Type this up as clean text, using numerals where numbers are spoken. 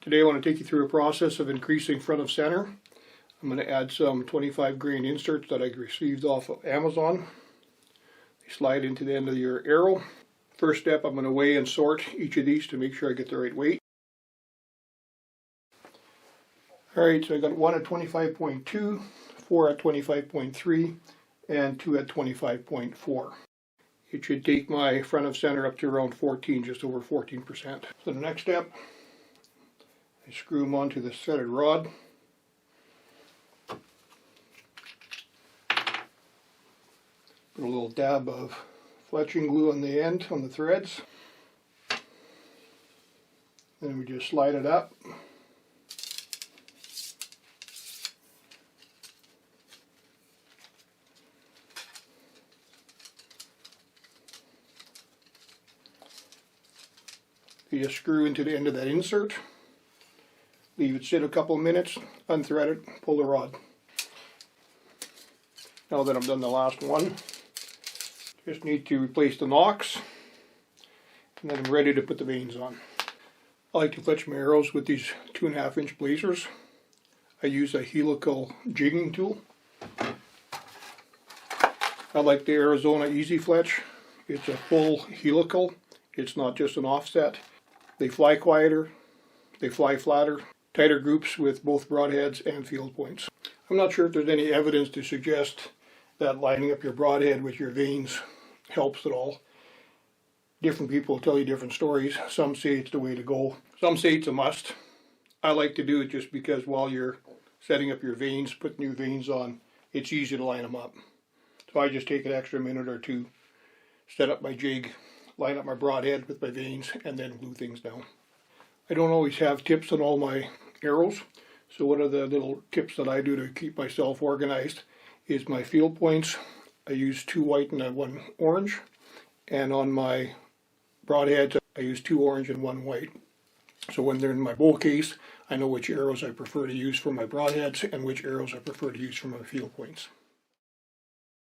Today I want to take you through a process of increasing front of center. I'm going to add some 25 grain inserts that I received off of Amazon. They slide into the end of your arrow. First step, I'm going to weigh and sort each of these to make sure I get the right weight. Alright, so I got one at 25.2, 4 at 25.3, and 2 at 25.4. It should take my front of center up to around 14, just over 14%. So the next step, I screw them onto the threaded rod. Put a little dab of fletching glue on the end, on the threads. Then we just slide it up. You just screw into the end of that insert. Leave it sit a couple of minutes, unthread it, pull the rod. Now that I've done the last one, just need to replace the nocks, and then I'm ready to put the vanes on. I like to fletch my arrows with these 2.5 inch blazers. I use a helical jigging tool. I like the Arizona Easy Fletch. It's a full helical. It's not just an offset. They fly quieter, they fly flatter, tighter groups with both broadheads and field points. I'm not sure if there's any evidence to suggest that lining up your broadhead with your vanes helps at all. Different people tell you different stories. Some say it's the way to go. Some say it's a must. I like to do it just because while you're setting up your vanes, put new vanes on, it's easy to line them up. So I just take an extra minute or two, set up my jig, line up my broadhead with my vanes, and then glue things down. I don't always have tips on all my arrows, so one of the little tips that I do to keep myself organized is my field points. I use 2 white and 1 orange, and on my broadheads I use 2 orange and 1 white. So when they're in my bowl case, I know which arrows I prefer to use for my broadheads and which arrows I prefer to use for my field points.